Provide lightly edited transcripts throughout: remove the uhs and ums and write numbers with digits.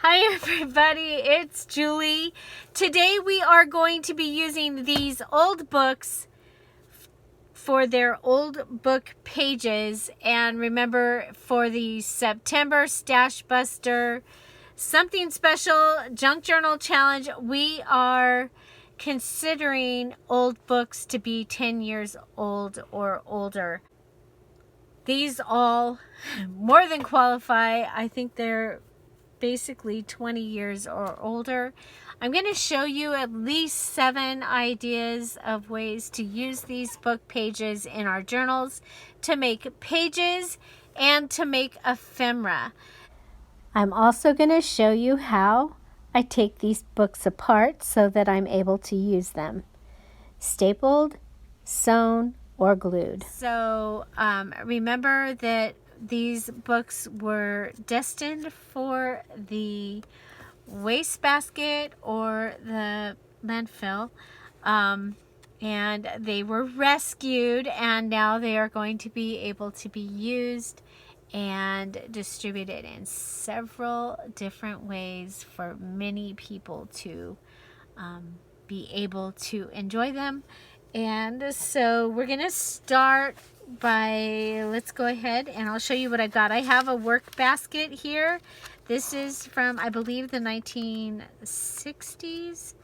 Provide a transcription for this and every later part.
Hi everybody, it's Julie. Today we are going to be using these old books for their old book pages. And remember, for the September Stash Buster Something Special Junk Journal Challenge, we are considering old books to be 10 years old or older. These all more than qualify. I think they're basically 20 years or older. I'm going to show you at least 7 ideas of ways to use these book pages in our journals to make pages and to make ephemera. I'm also going to show you how I take these books apart so that I'm able to use them. Stapled, sewn, or glued. So remember that these books were destined for the wastebasket or the landfill, and they were rescued, and now they are going to be able to be used and distributed in several different ways for many people to be able to enjoy them. And so we're gonna start by, let's go ahead and I'll show you what I got. I have a work basket here. This is from, I believe, the 1960s,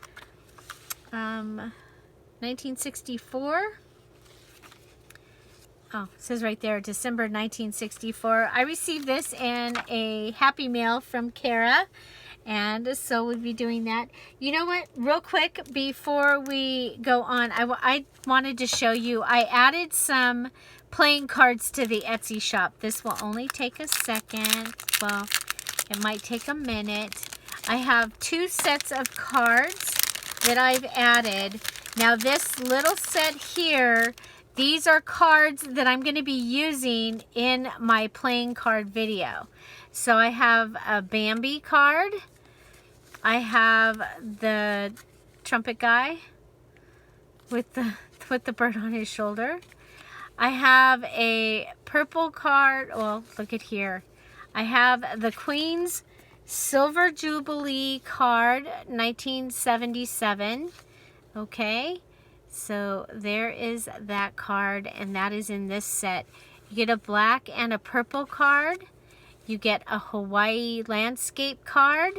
1964. Oh, it says right there, December 1964. I received this in a Happy Mail from Kara, and so we'll be doing that. You know what? Real quick, before we go on, I wanted to show you, I added some playing cards to the Etsy shop. This will only take a second. Well, it might take a minute. I have 2 sets of cards that I've added. Now this little set here, these are cards that I'm going to be using in my playing card video. So I have a Bambi card. I have the trumpet guy with the bird on his shoulder. I have a purple card. Well, look at here. I have the Queen's Silver Jubilee card, 1977. Okay. So there is that card, and that is in this set. You get a black and a purple card. You get a Hawaii landscape card.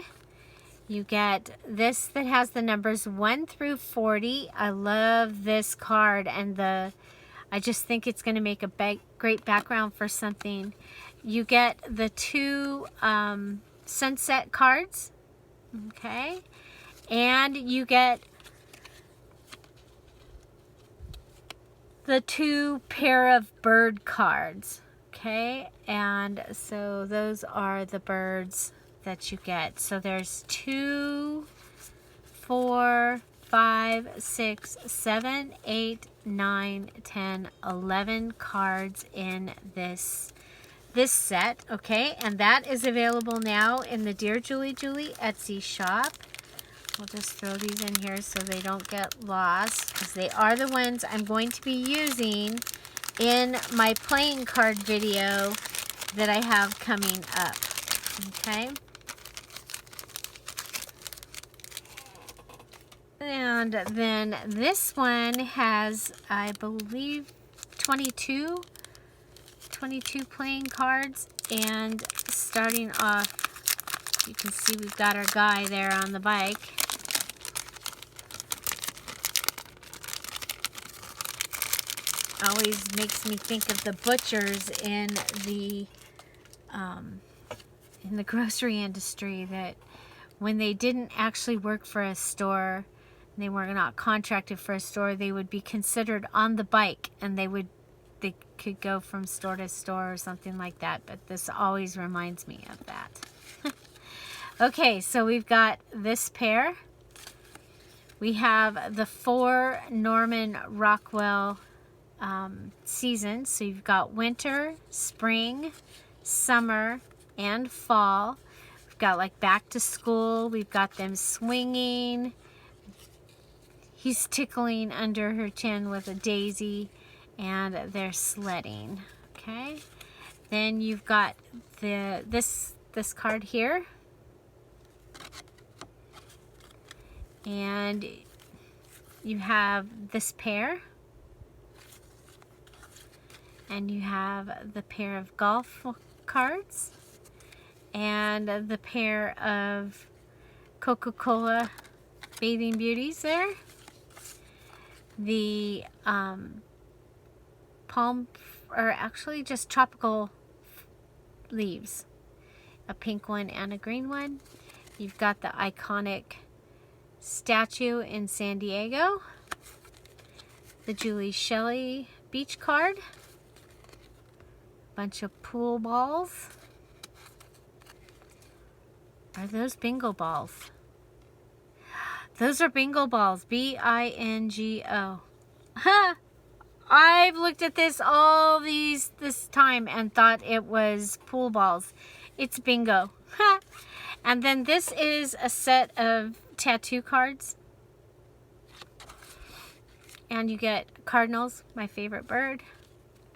You get this that has the numbers 1 through 40. I love this card, and I just think it's going to make a great background for something. You get the 2 sunset cards, okay, and you get the 2 pair of bird cards, okay, and so those are the birds that you get. So there's 2, 4, 5, 6, 7, 8, 9, 10, 11 cards in this set, okay, and that is available now in the Dear Julie Julie Etsy shop. We'll just throw these in here so they don't get lost, because they are the ones I'm going to be using in my playing card video that I have coming up, okay. And then this one has, I believe, 22 playing cards, and starting off, you can see we've got our guy there on the bike. Always makes me think of the butchers in the grocery industry, that when they didn't actually work for a store, they were not contracted for a store, they would be considered on the bike, and they could go from store to store or something like that. But this always reminds me of that. Okay, so we've got this pair. We have the 4 Norman Rockwell seasons. So you've got winter, spring, summer, and fall. We've got like back to school. We've got them swinging. He's tickling under her chin with a daisy, and they're sledding. Okay. Then you've got this card here. And you have this pair. And you have the pair of golf cards. And the pair of Coca-Cola Bathing Beauties there. The palm, or actually just tropical leaves. A pink one and a green one. You've got the iconic statue in San Diego. The Julie Shelley beach card. Bunch of pool balls. Are those bingo balls? Those are bingo balls. B-I-N-G-O. Huh. I've looked at this this time and thought it was pool balls. It's bingo. And then this is a set of tattoo cards. And you get cardinals, my favorite bird,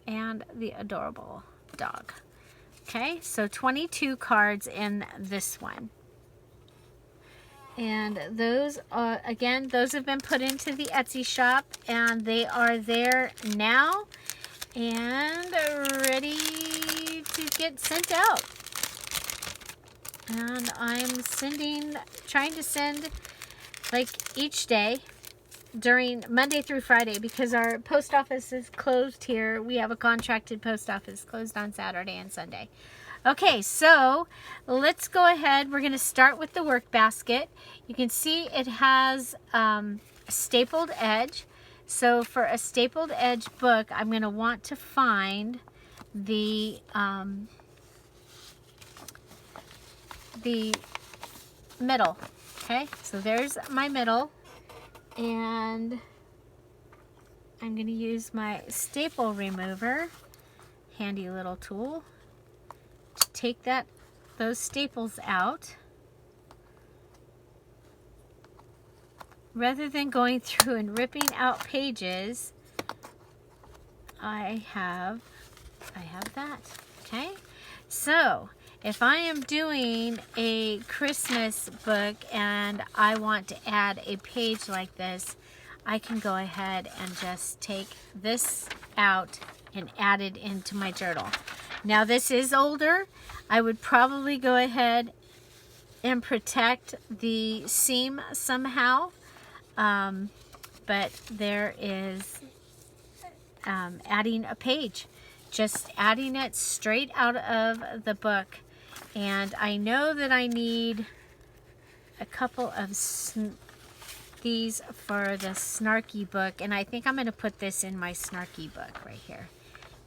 and the adorable dog. Okay, so 22 cards in this one. And those, again, those have been put into the Etsy shop, and they are there now and ready to get sent out. And I'm trying to send like each day during Monday through Friday, because our post office is closed here. We have a contracted post office closed on Saturday and Sunday. Okay, so let's go ahead. We're going to start with the work basket. You can see it has a stapled edge. So for a stapled edge book, I'm going to want to find the middle. Okay, so there's my middle. And I'm going to use my staple remover, handy little tool, to take those staples out. Rather than going through and ripping out pages, I have that. Okay, so if I am doing a Christmas book and I want to add a page like this, I can go ahead and just take this out and add it into my journal. Now this is older. I would probably go ahead and protect the seam somehow. But there is adding a page. Just adding it straight out of the book. And I know that I need a couple of these for the snarky book. And I think I'm going to put this in my snarky book right here.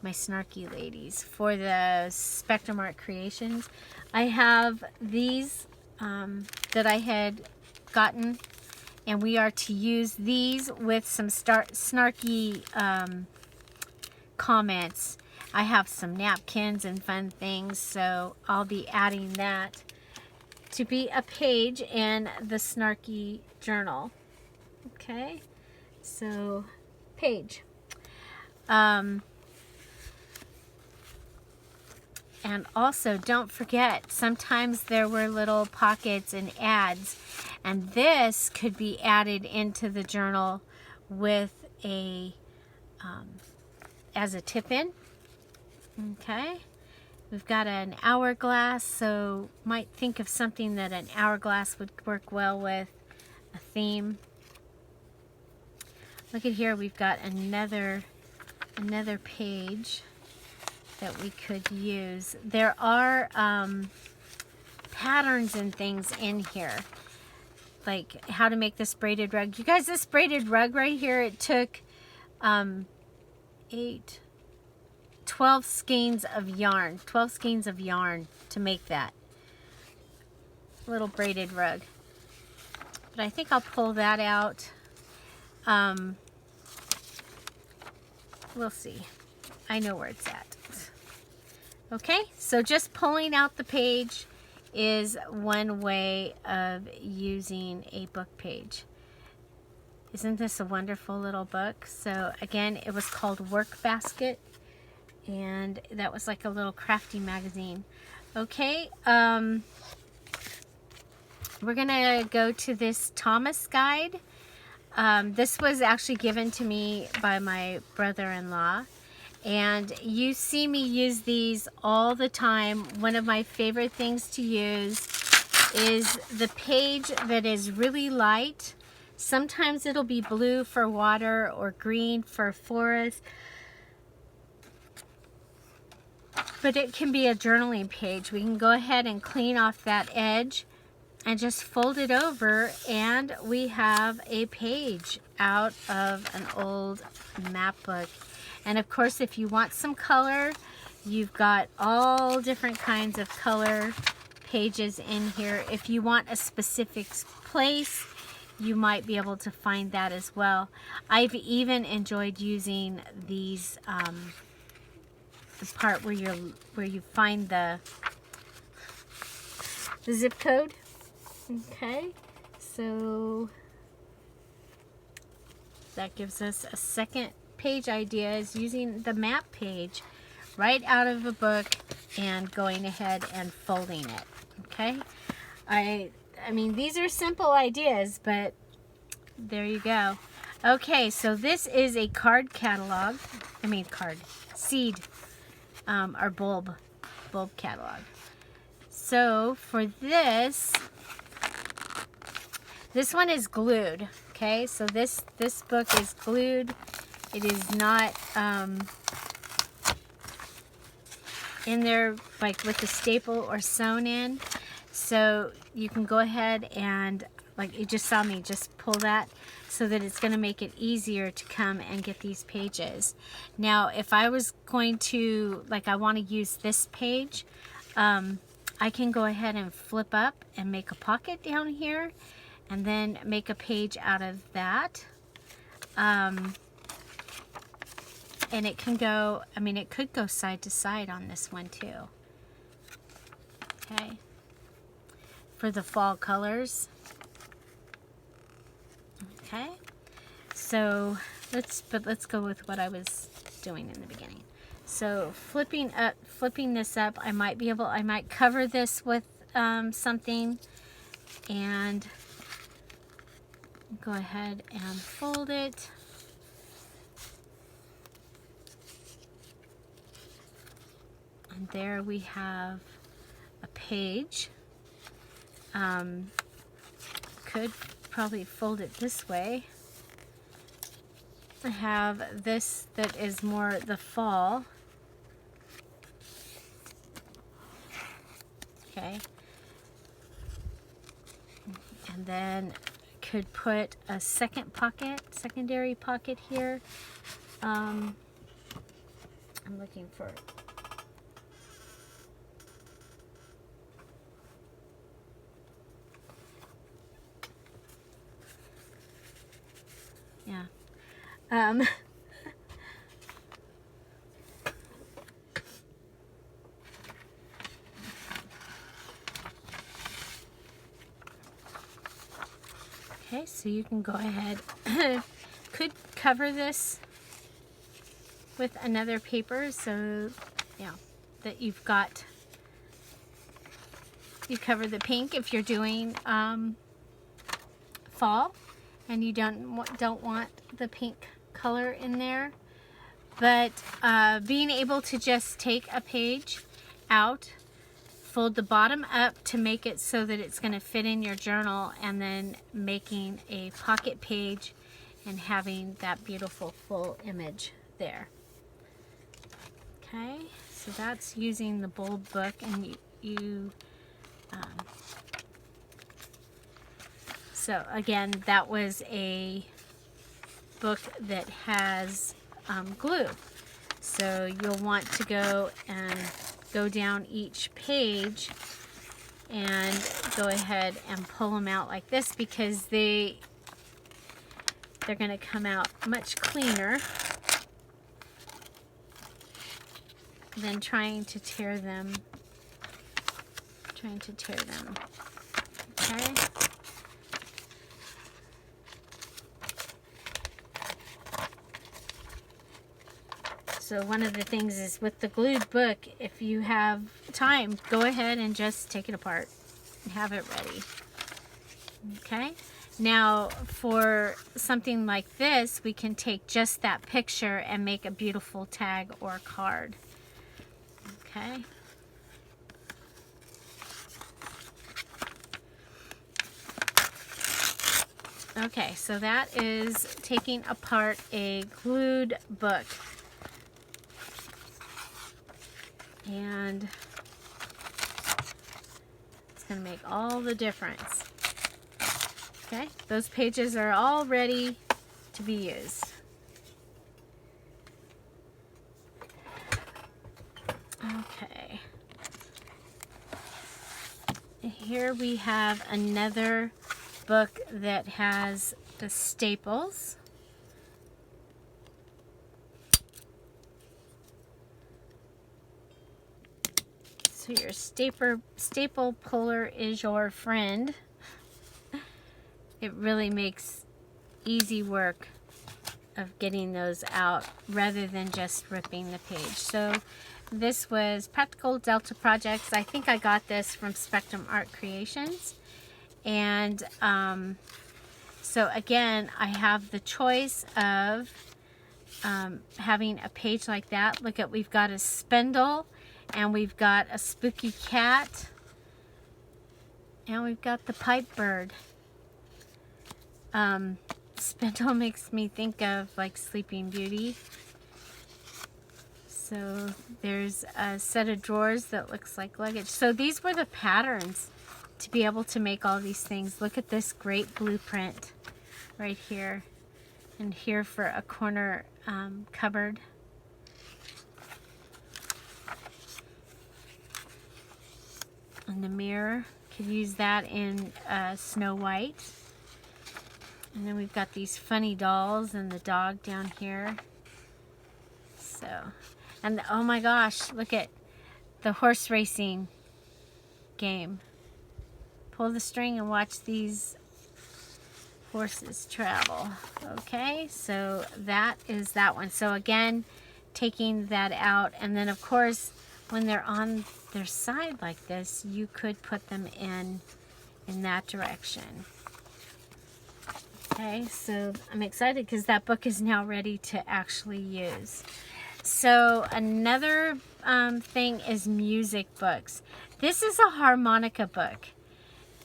My snarky ladies. For the Spectrum Art Creations. I have these that I had gotten. And we are to use these with some snarky comments. I have some napkins and fun things, so I'll be adding that to be a page in the snarky journal. Okay, so page. And also, don't forget, sometimes there were little pockets and ads, and this could be added into the journal with a as a tip-in. Okay, we've got an hourglass, so might think of something that an hourglass would work well with, a theme. Look at here, we've got another page that we could use. There are patterns and things in here, like how to make this braided rug. You guys, this braided rug right here, it took 12 skeins of yarn to make that little braided rug. But I think I'll pull that out. We'll see. I know where it's at. Okay, so just pulling out the page is one way of using a book page. Isn't this a wonderful little book? So again, it was called Work Basket, and that was like a little crafty magazine. Okay, we're gonna go to this Thomas guide. This was actually given to me by my brother-in-law, and you see me use these all the time. One of my favorite things to use is the page that is really light. Sometimes it'll be blue for water or green for forest, but it can be a journaling page. We can go ahead and clean off that edge and just fold it over, and we have a page out of an old map book. And of course, if you want some color, you've got all different kinds of color pages in here. If you want a specific place, you might be able to find that as well. I've even enjoyed using these the part where you find the zip code. Okay, so that gives us a second page idea, is using the map page right out of a book and going ahead and folding it. Okay, I mean, these are simple ideas, but there you go. Okay, so this is a card catalog. Seed or bulb catalog. So for this one is glued. Okay, so this book is glued. It is not in there like with the staple or sewn in. So you can go ahead and, like you just saw me just pull that, so that it's going to make it easier to come and get these pages. Now, if I was going to, like, I want to use this page, I can go ahead and flip up and make a pocket down here, and then make a page out of that. And it can go, I mean, it could go side to side on this one too. Okay. For the fall colors. Okay. So let's go with what I was doing in the beginning. So flipping this up, I might cover this with something, and go ahead and fold it. And there we have a page. Could probably fold it this way. I have this that is more the fall. Okay. And then could put a secondary pocket here. I'm looking for it. Yeah. Okay, so you can go ahead, could cover this with another paper, so yeah, that you cover the pink if you're doing fall and you don't want the pink color in there. But being able to just take a page out, fold the bottom up to make it so that it's going to fit in your journal, and then making a pocket page and having that beautiful full image there. Okay, so that's using the bulb book, and so again, that was a book that has glue. So you'll want to go down each page and go ahead and pull them out like this, because they're going to come out much cleaner than trying to tear them. Okay. So one of the things is with the glued book, if you have time, go ahead and just take it apart and have it ready. Okay, now for something like this, we can take just that picture and make a beautiful tag or card. Okay. Okay, so that is taking apart a glued book. And it's going to make all the difference. Okay, those pages are all ready to be used. Okay. Here we have another book that has the staples. So your staple puller is your friend. It really makes easy work of getting those out rather than just ripping the page. So this was Practical Delta Projects. I think I got this from Spectrum Art Creations. And so again, I have the choice of having a page like that. Look at, we've got a spindle, and we've got a spooky cat, and we've got the pipe bird. Spindle makes me think of like Sleeping Beauty. So there's a set of drawers that looks like luggage. So these were the patterns to be able to make all these things. Look at this great blueprint right here, and here for a corner cupboard. And the mirror, could use that in Snow White. And then we've got these funny dolls and the dog down here. So, and oh my gosh, look at the horse racing game. Pull the string and watch these horses travel. Okay, so that is that one. So again, taking that out, and then of course, when they're on their side like this, you could put them in that direction. Okay, so I'm excited because that book is now ready to actually use. So another thing is music books. This is a harmonica book.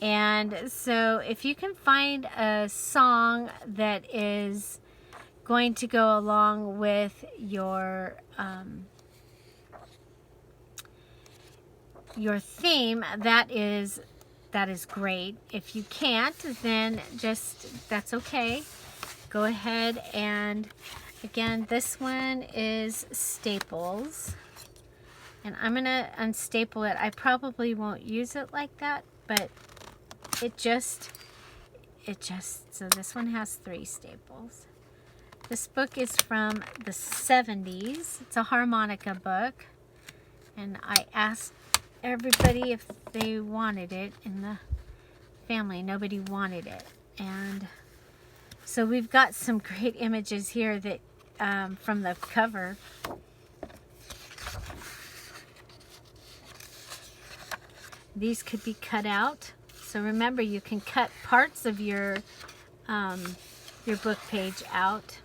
And so if you can find a song that is going to go along with your theme, that is great. If you can't, then just, that's okay. Go ahead, and again, this one is staples. And I'm going to unstaple it. I probably won't use it like that, but it just, so this one has 3 staples. This book is from the 70s. It's a harmonica book. And I asked everybody if they wanted it in the family. Nobody wanted it. And so we've got some great images here that from the cover. These could be cut out. So remember, you can cut parts of your book page out.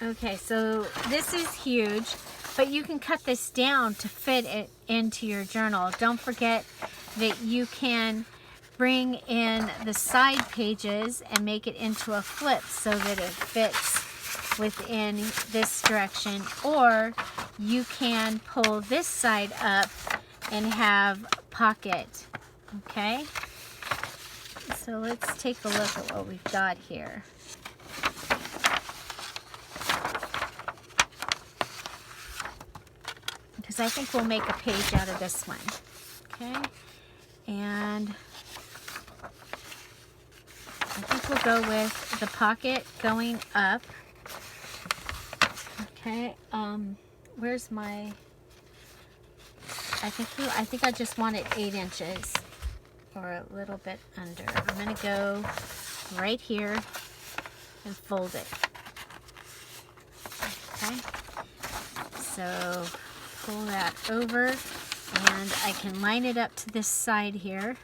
Okay, so this is huge, but you can cut this down to fit it into your journal. Don't forget that you can bring in the side pages and make it into a flip so that it fits within this direction, or you can pull this side up and have a pocket. Okay, so let's take a look at what we've got here. Because I think we'll make a page out of this one. Okay, and I think we'll go with the pocket going up. Okay, where's my, I think I just want it 8 inches or a little bit under. I'm going to go right here and fold it. Okay, so pull that over And I can line it up to this side here.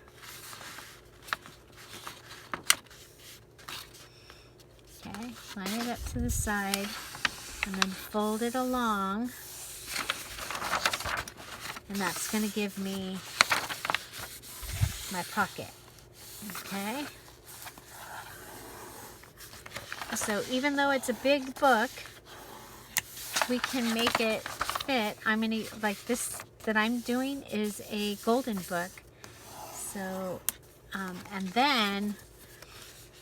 Okay, line it up to the side and then fold it along. And that's going to give me my pocket. Okay. So even though it's a big book, we can make it fit. I'm going to, like this that I'm doing is a golden book. So, and then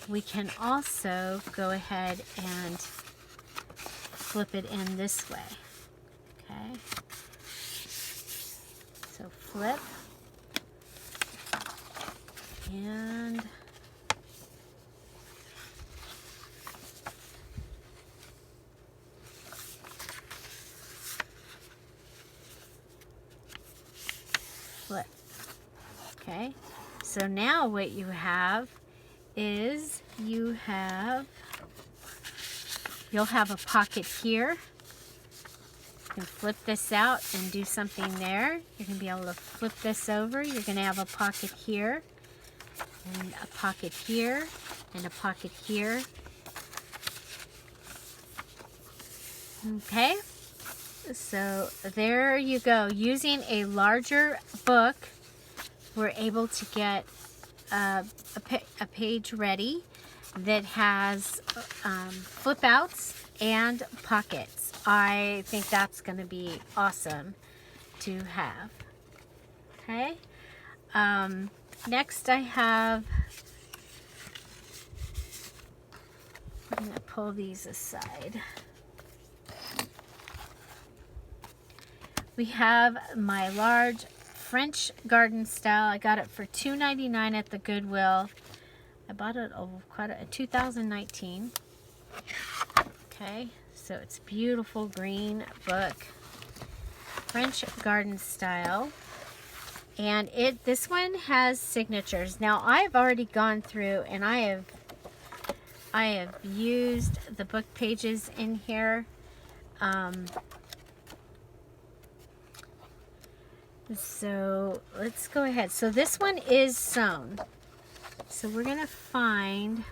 we can also go ahead and flip it in this way. Okay. So flip. And flip. Okay, so now what you have is you'll have a pocket here. You can flip this out and do something there. You're going to be able to flip this over. You're going to have a pocket here, and a pocket here, and a pocket here. Okay, so there you go. Using a larger book, we're able to get a page ready that has flip outs and pockets. I think that's going to be awesome to have. Okay. Next I have, I'm going to pull these aside. We have my large French garden style. I got it for $2.99 at the Goodwill. I bought it in 2019. Okay, so it's beautiful green book, French garden style, and this one has signatures. Now I've already gone through and I have used the book pages in here. So let's go ahead. So this one is sewn. So we're going to find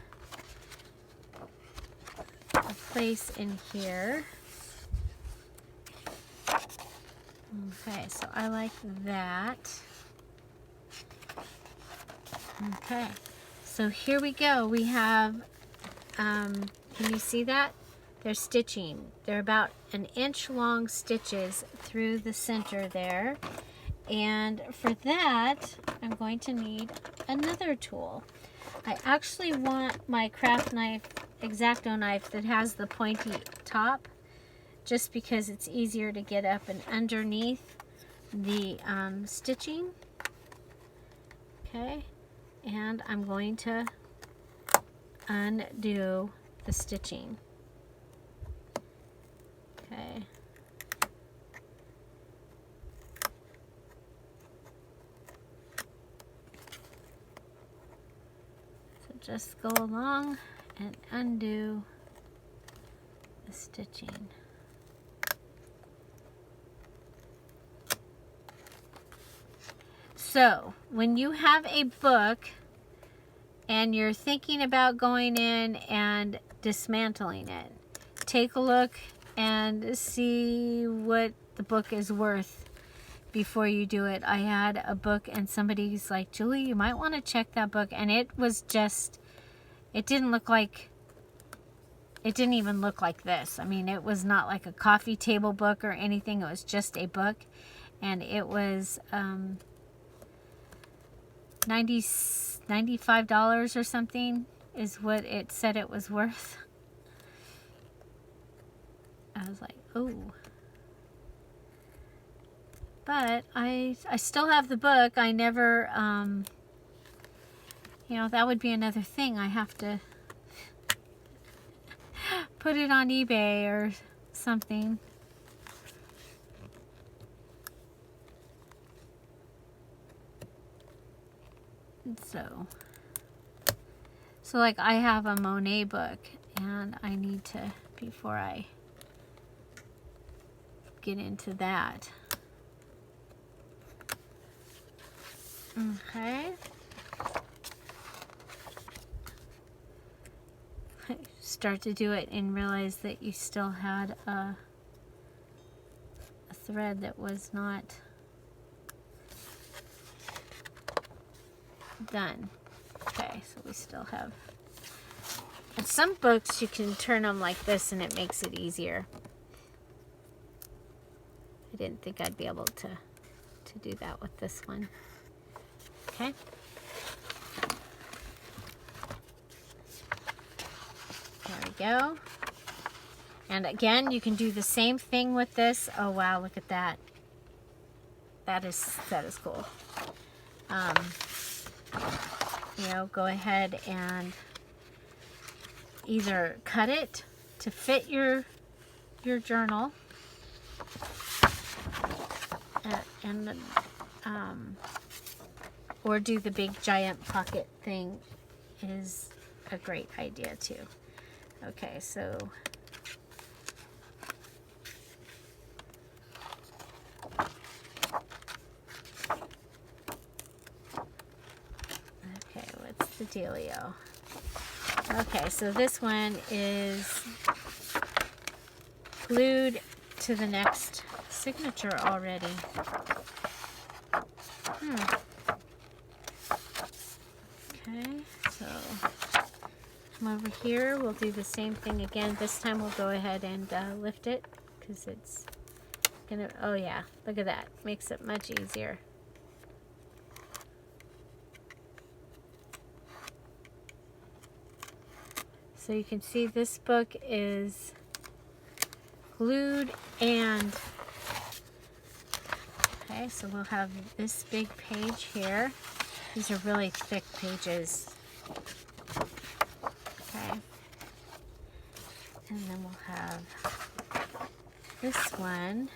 a place in here. Okay, so I like that. Okay, so here we go. We have, can you see that? They're stitching. They're about 1 inch long stitches through the center there. And for that, I'm going to need another tool. I actually want my craft knife, X-Acto knife that has the pointy top, just because it's easier to get up and underneath the stitching. Okay, and I'm going to undo the stitching. Okay. Just go along and undo the stitching. So when you have a book and you're thinking about going in and dismantling it, take a look and see what the book is worth before you do it. I had a book and somebody's like, Julie, you might want to check that book, and it was just, it didn't even look like this. I mean, it was not like a coffee table book or anything. It was just a book, and it was $95 or something is what it said it was worth. I was like, oh. But I still have the book. I never, you know, that would be another thing. I have to put it on eBay or something. So like I have a Monet book, and I need to, before I get into that, Okay. Start to do it and realize that you still had a thread that was not done. Okay, so we still have, and some books you can turn them like this and it makes it easier. I didn't think I'd be able to do that with this one. Okay. There we go. And again, you can do the same thing with this. Oh wow, look at that. That is cool. You know, go ahead and either cut it to fit your journal, or do the big giant pocket thing is a great idea too. Okay, so okay, what's the dealio? Okay, so this one is glued to the next signature already. Okay, so come over here. We'll do the same thing again. This time we'll go ahead and lift it because it's gonna, oh yeah, look at that. Makes it much easier. So you can see this book is glued and, okay, so we'll have this big page here. These are really thick pages. Okay. And then we'll have this one,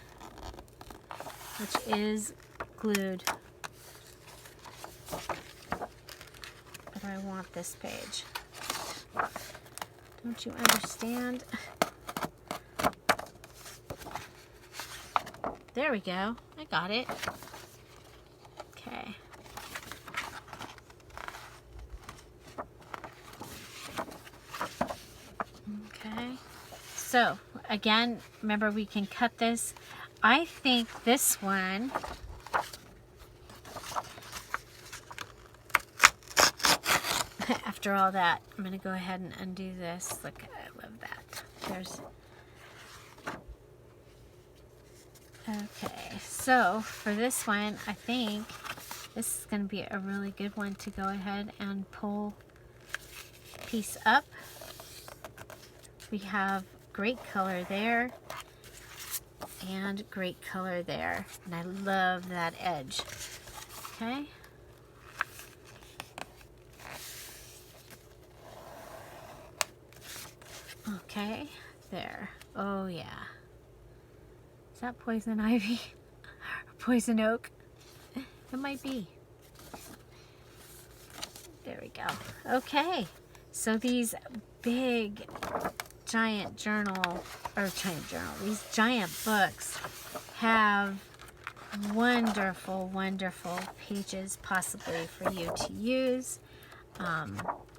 which is glued. But I want this page. Don't you understand? There we go. I got it. Okay. Okay. So, again, remember we can cut this. I think this one, after all that, I'm going to go ahead and undo this. Look, I love that. There's, okay, so for this one, I think this is going to be a really good one to go ahead and pull piece up. We have great color there and great color there, and I love that edge. Okay. Okay, there. Oh yeah. Is that poison ivy or poison oak? It might be. There we go. Okay, so these big giant journal, these giant books have wonderful, wonderful pages possibly for you to use.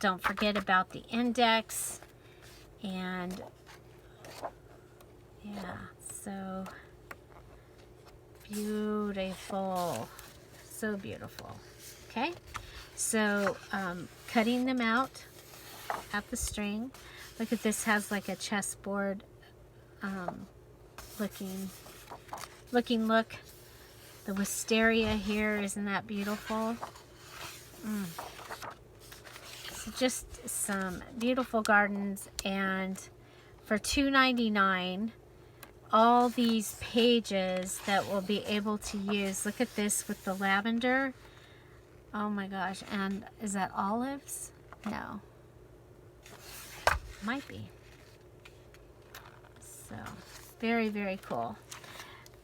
Don't forget about the index. And yeah, so beautiful, so beautiful. Okay, so cutting them out at the string. Look at this, has like a chessboard looking look. The wisteria here, isn't that beautiful? So just some beautiful gardens, and for $2.99, all these pages that we'll be able to use. Look at this with the lavender. Oh my gosh, and is that olives? No. Might be. So, very, very cool.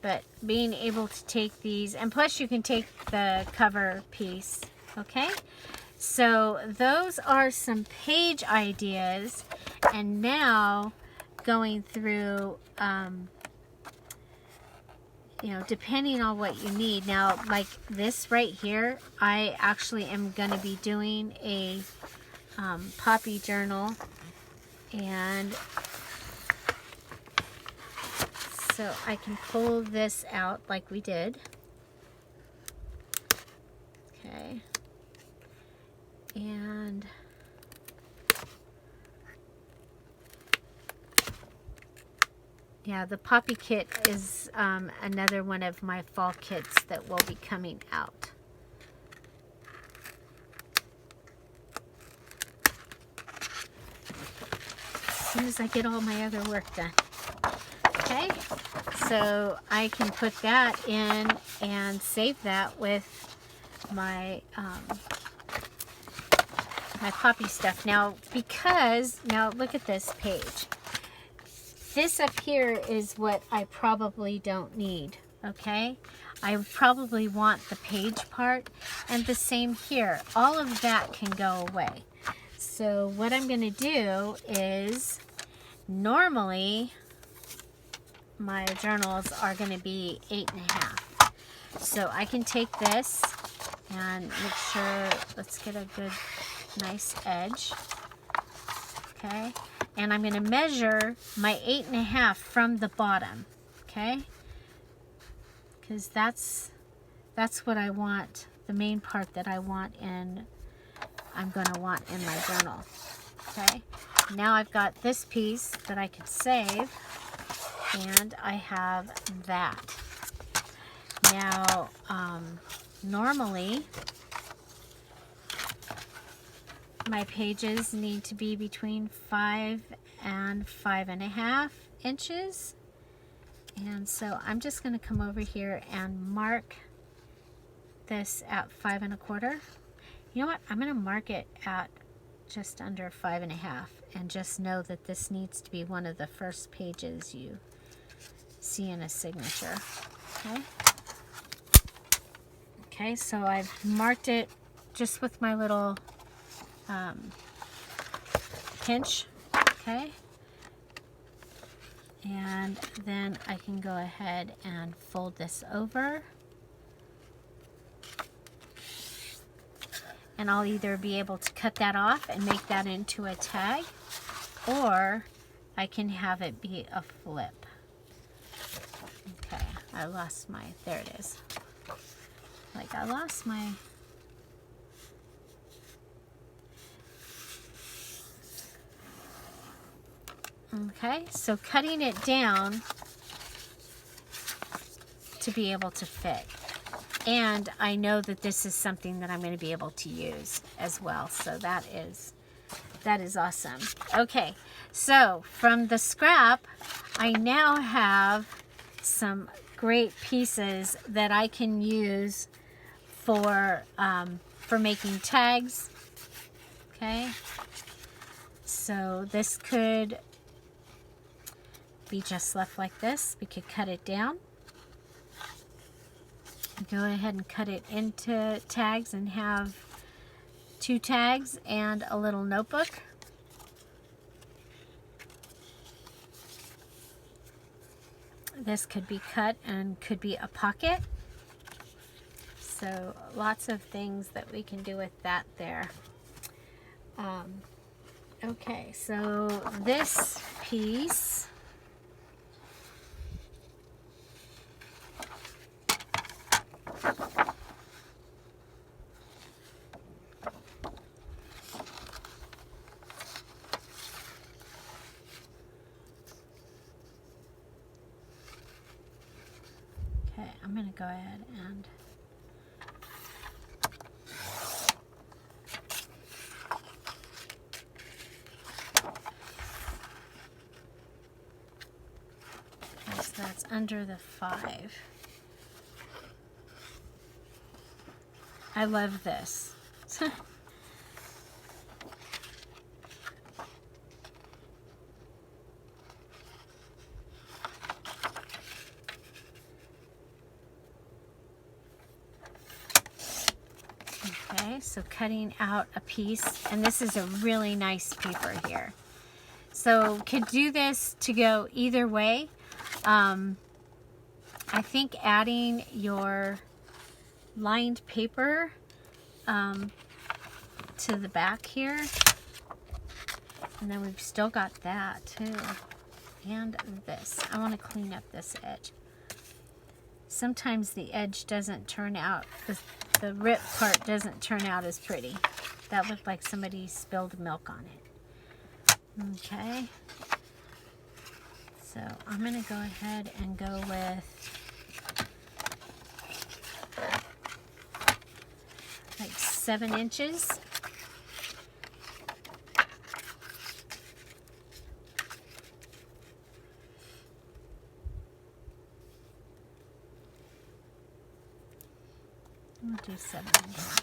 But being able to take these, and plus you can take the cover piece, okay? So those are some page ideas, and now going through you know, depending on what you need. Now, like this right here, I actually am going to be doing a poppy journal, and so I can pull this out like we did. Okay. And yeah, the poppy kit is another one of my fall kits that will be coming out. As soon as I get all my other work done. Okay, so I can put that in and save that with my my poppy stuff. Now, because, now look at this page. This up here is what I probably don't need, okay? I probably want the page part, and the same here. All of that can go away. So what I'm going to do is, normally my journals are going to be 8.5. So I can take this and make sure, let's get a good, nice edge. Okay. And I'm going to measure my 8.5 from the bottom. Okay. Because that's what I want, the main part that I want in, I'm going to want in my journal. Okay. Now I've got this piece that I can save, and I have that. Now, normally my pages need to be between 5 and 5.5 inches. And so I'm just going to come over here and mark this at 5 1/4. You know what? I'm going to mark it at just under 5.5, and just know that this needs to be one of the first pages you see in a signature. Okay. Okay, so I've marked it just with my little pinch. Okay. And then I can go ahead and fold this over. And I'll either be able to cut that off and make that into a tag, or I can have it be a flip. Okay, I lost my, there it is. Like I lost my, okay, so cutting it down to be able to fit. And I know that this is something that I'm going to be able to use as well. So that is awesome. Okay, so from the scrap, I now have some great pieces that I can use for making tags. Okay, so this could be just left like this. We could cut it down. Go ahead and cut it into tags and have 2 tags and a little notebook. This could be cut and could be a pocket. So lots of things that we can do with that there. Okay, so this piece, I'm going to go ahead and so that's under the 5. I love this. Okay, so cutting out a piece, and this is a really nice paper here. So could do this to go either way. I think adding your lined paper to the back here, and then we've still got that too, and this. I want to clean up this edge. Sometimes the edge doesn't turn out, the rip part doesn't turn out as pretty. That looked like somebody spilled milk on it. Okay, so I'm going to go ahead and go with like 7 inches. We'll do 7 inches.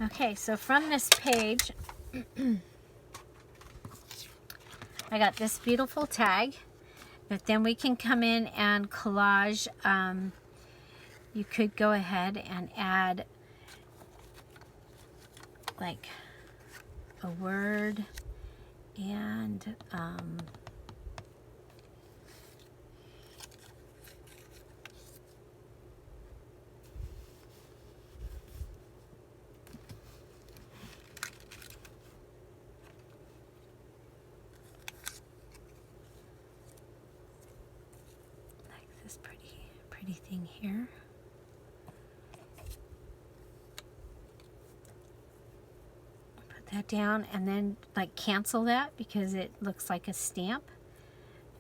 Okay, so from this page, I got this beautiful tag, but then we can come in and collage. You could go ahead and add like a word and this pretty thing here. Put that down and then like cancel that because it looks like a stamp.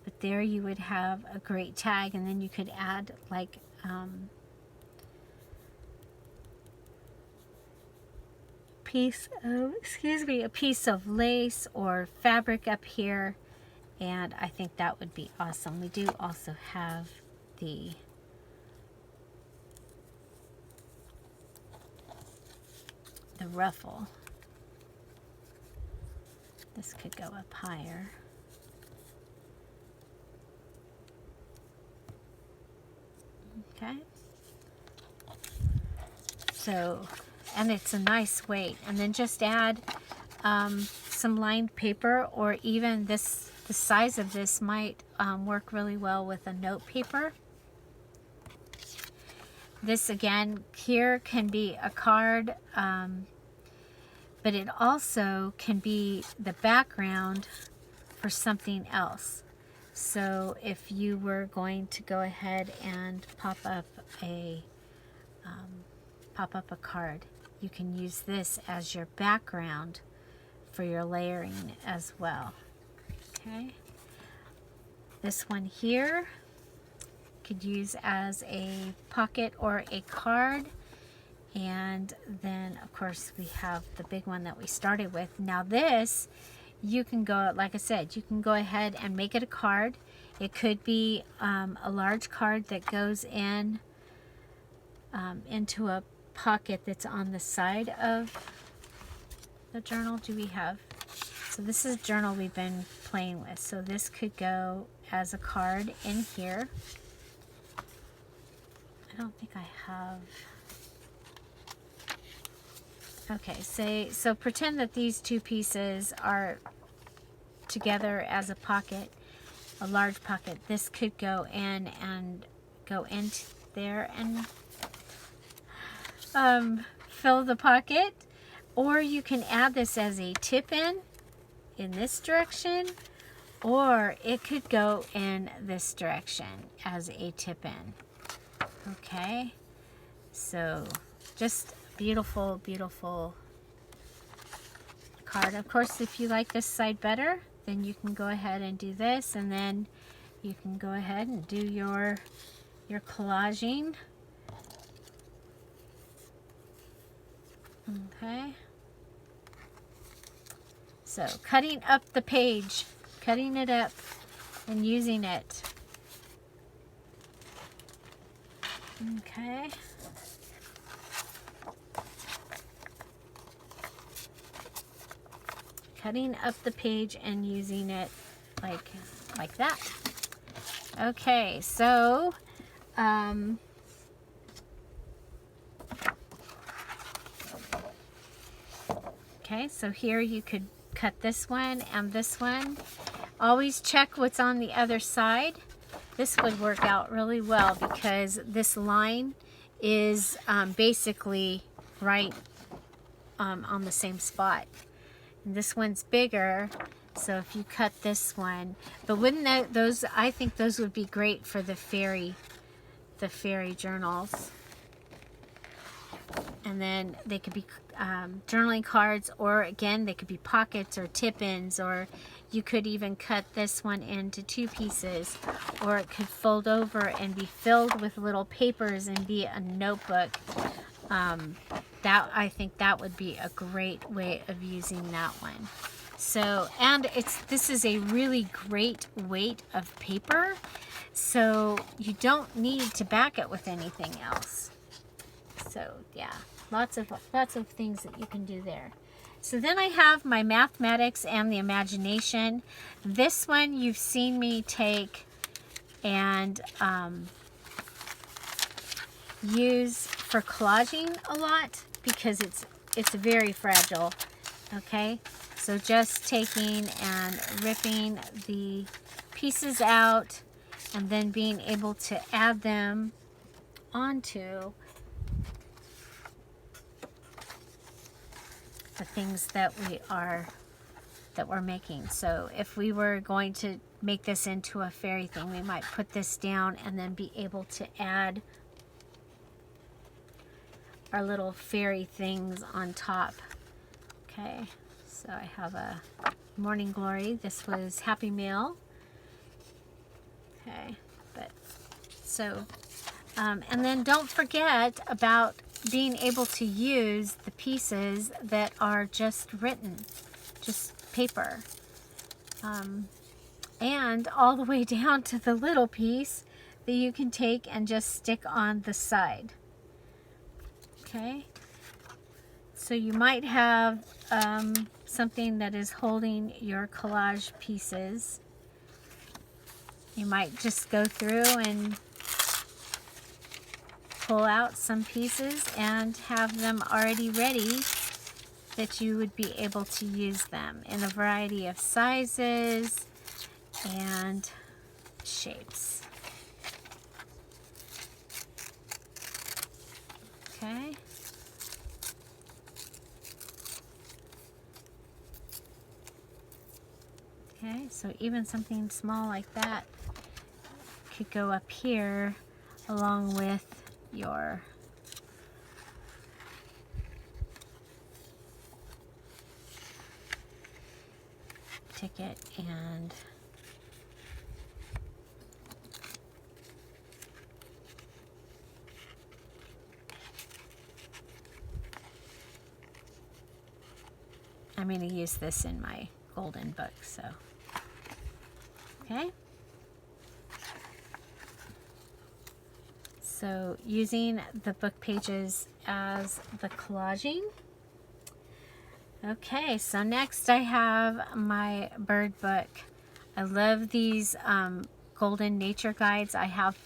But there you would have a great tag, and then you could add like a piece of lace or fabric up here, and I think that would be awesome. We do also have the ruffle. This could go up higher. Okay. So, and it's a nice weight. And then just add some lined paper, or even this, the size of this might work really well with a note paper. This again here can be a card, but it also can be the background for something else. So if you were going to go ahead and pop up a card, you can use this as your background for your layering as well. Okay, this one here could use as a pocket or a card. And then of course we have the big one that we started with. Now this, you can go, like I said, you can go ahead and make it a card. It could be a large card that goes in into a pocket that's on the side of the journal. Do we have, so this is a journal we've been playing with, so this could go as a card in here. I don't think I have. Okay, so pretend that these two pieces are together as a pocket, a large pocket. This could go in and go into there and fill the pocket, or you can add this as a tip in this direction, or it could go in this direction as a tip in. Okay, so just beautiful, beautiful card. Of course, if you like this side better, then you can go ahead and do this, and then you can go ahead and do your collaging. Okay, so cutting up the page, cutting it up and using it. Okay, cutting up the page and using it like that. Okay, so okay, so here you could cut this one and this one. Always check what's on the other side. this would work out really well because this line is basically right on the same spot. And this one's bigger, so if you cut this one, but wouldn't those, I think those would be great for the fairy journals. And then they could be journaling cards, or again, they could be pockets or tip-ins, or you could even cut this one into 2 pieces, or it could fold over and be filled with little papers and be a notebook. I think that would be a great way of using that one. So, and this is a really great weight of paper, so you don't need to back it with anything else. So yeah, lots of things that you can do there. So then I have my mathematics and the imagination. This one you've seen me take and use for collaging a lot because it's very fragile. Okay, so just taking and ripping the pieces out and then being able to add them onto the things that we're making. So if we were going to make this into a fairy thing, we might put this down and then be able to add our little fairy things on top. Okay, so I have a Morning Glory. This was Happy Meal. Okay, but so and then don't forget about being able to use the pieces that are just written, just paper, and all the way down to the little piece that you can take and just stick on the side. Okay, so you might have something that is holding your collage pieces. You might just go through and pull out some pieces and have them already ready that you would be able to use them in a variety of sizes and shapes. Okay. Okay, so even something small like that could go up here along with your ticket and I'm going to use this in my golden book, so okay. So using the book pages as the collaging. Okay, so next I have my bird book. I love these golden nature guides. I have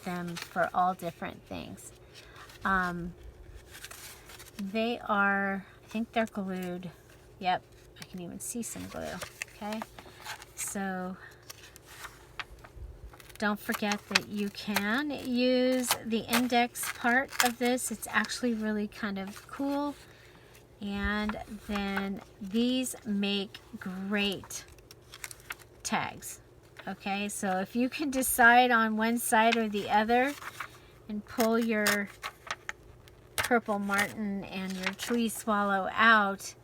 them for all different things. They are, I think they're glued. Yep, I can even see some glue. Okay, so don't forget that you can use the index part of this. It's actually really kind of cool. And then these make great tags. Okay, so if you can decide on one side or the other and pull your purple martin and your tree swallow out,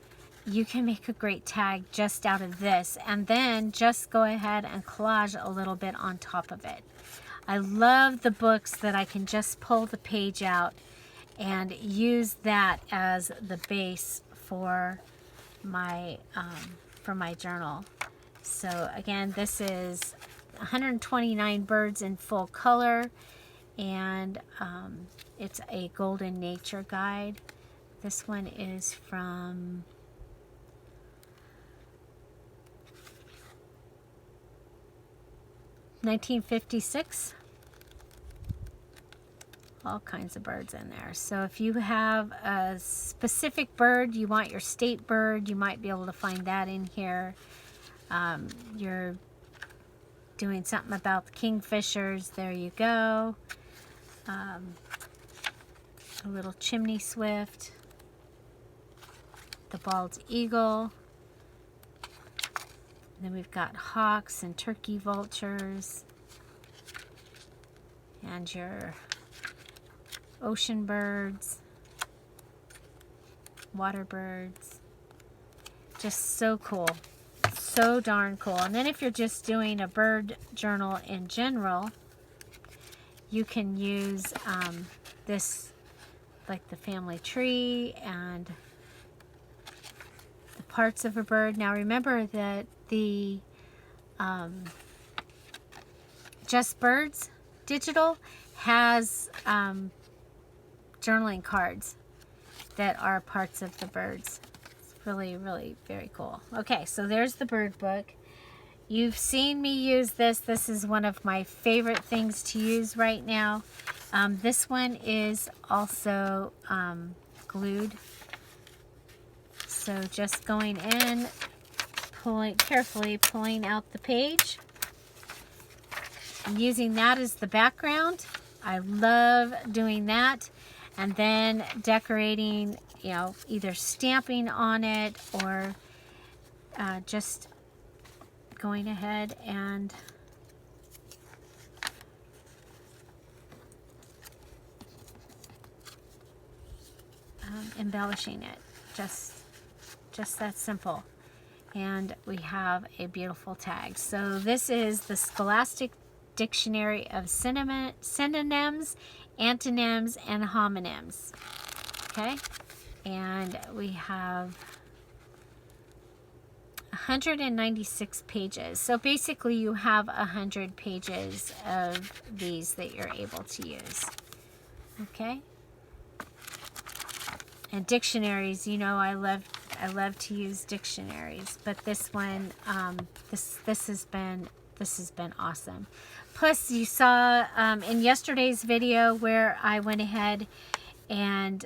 you can make a great tag just out of this, and then just go ahead and collage a little bit on top of it. I love the books that I can just pull the page out and use that as the base for my journal. So again, this is 129 birds in full color, and it's a golden nature guide. This one is from $1956. All kinds of birds in there. So if you have a specific bird, you want your state bird, you might be able to find that in here. Your doing something about the kingfishers. There you go. A little chimney swift. The bald eagle. And then we've got hawks and turkey vultures. And your ocean birds. Water birds. Just so cool. So darn cool. And then if you're just doing a bird journal in general, you can use this, like the family tree and the parts of a bird. Now remember that the Just Birds digital has journaling cards that are parts of the birds. It's really, really very cool. Okay, so there's the bird book. You've seen me use this. This is one of my favorite things to use right now. This one is also glued. So just going in, carefully pulling out the page. I'm using that as the background. I love doing that. And then decorating, you know, either stamping on it or just going ahead and embellishing it. Just that simple. And we have a beautiful tag. So this is the Scholastic Dictionary of Synonyms, Antonyms, and Homonyms. Okay, and we have 196 pages. So basically you have 100 pages of these that you're able to use. Okay, and dictionaries, you know, I love to use dictionaries, but this one, this has been awesome. Plus, you saw in yesterday's video where I went ahead and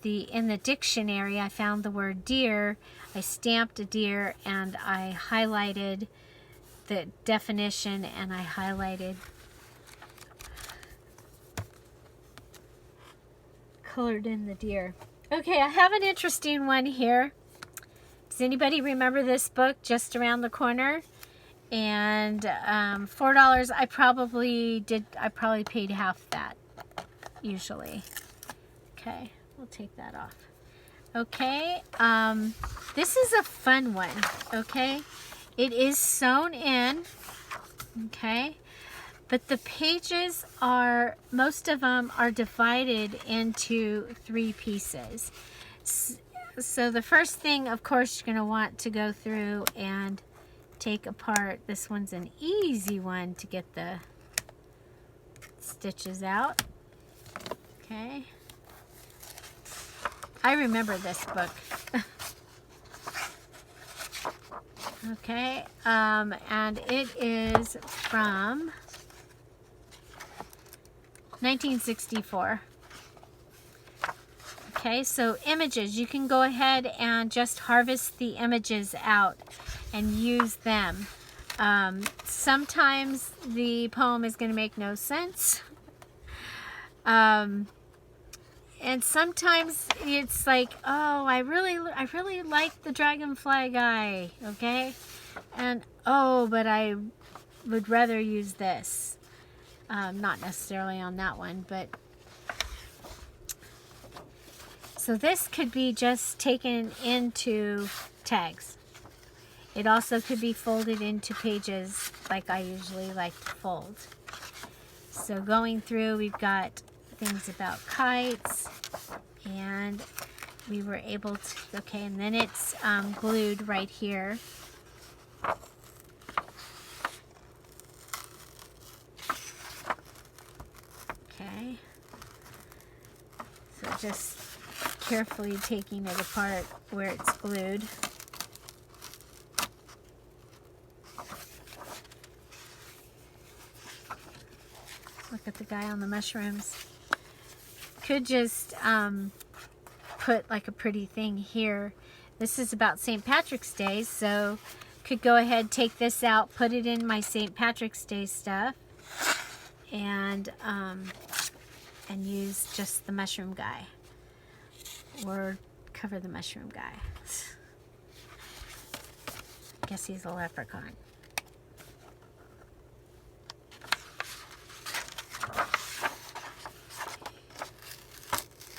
in the dictionary I found the word deer. I stamped a deer and I highlighted the definition and I highlighted, colored in the deer. Okay, I have an interesting one here. Does anybody remember this book, Just Around the Corner? And $4, I probably paid half that usually. Okay, we'll take that off. Okay, this is a fun one. Okay, it is sewn in. Okay, but the pages are, most of them are divided into 3 pieces. So the first thing, of course, you're going to want to go through and take apart. This one's an easy one to get the stitches out. Okay. I remember this book. Okay, and it is from 1964. Okay, so images, you can go ahead and just harvest the images out and use them. Sometimes the poem is going to make no sense. And sometimes it's like, oh, I really like the dragonfly guy, okay? And oh, but I would rather use this. Not necessarily on that one, but so this could be just taken into tags. It also could be folded into pages like I usually like to fold. So going through, we've got things about kites, and we were able to, okay, and then it's glued right here. Okay, so just carefully taking it apart where it's glued. Look at the guy on the mushrooms. Could just put like a pretty thing here. This is about St. Patrick's Day, so could go ahead, take this out, put it in my St. Patrick's Day stuff, and use just the mushroom guy, or cover the mushroom guy. I guess he's a leprechaun.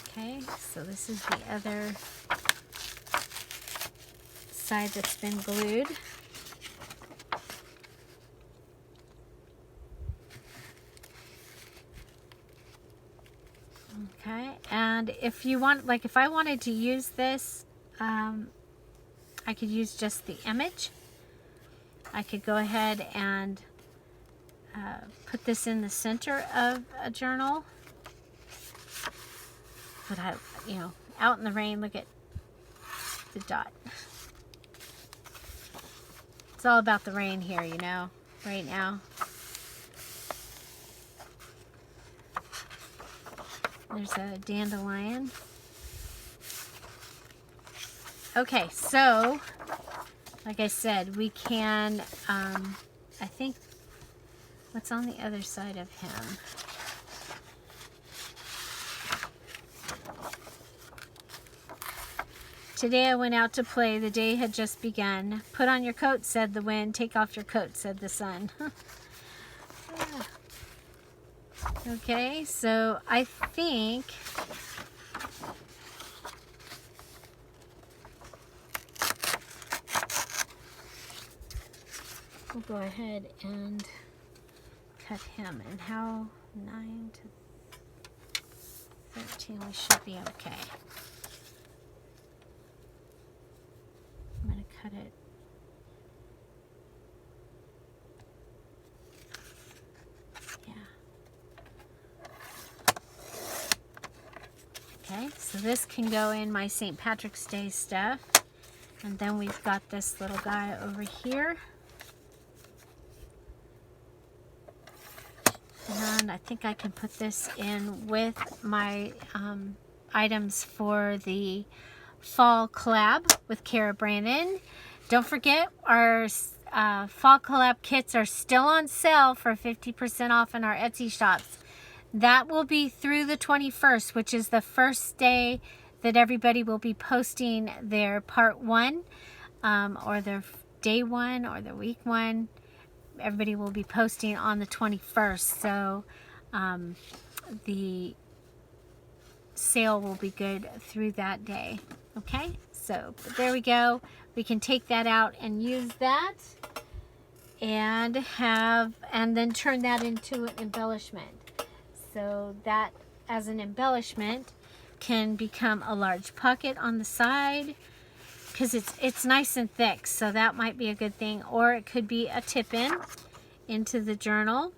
Okay, so this is the other side that's been glued. Okay, and if you want, like if I wanted to use this, I could use just the image. I could go ahead and put this in the center of a journal. But I, you know, out in the rain, look at the dot. It's all about the rain here, you know, right now. There's a dandelion. Okay, so, like I said, we can, I think, what's on the other side of him? Today I went out to play. The day had just begun. Put on your coat, said the wind. Take off your coat, said the sun. Okay, so I think we'll go ahead and cut him. And how 9 to 13, we should be okay. I'm going to cut it. Okay, so this can go in my St. Patrick's Day stuff. And then we've got this little guy over here. And I think I can put this in with my items for the fall collab with Kara Brandon. Don't forget, our fall collab kits are still on sale for 50% off in our Etsy shops. That will be through the 21st, which is the first day that everybody will be posting their part 1, or their day 1, or their week 1. Everybody will be posting on the 21st, so the sale will be good through that day. Okay, so there we go. We can take that out and use that, and then turn that into an embellishment. So that, as an embellishment, can become a large pocket on the side, because it's nice and thick, so that might be a good thing. Or it could be a tip-in into the journal,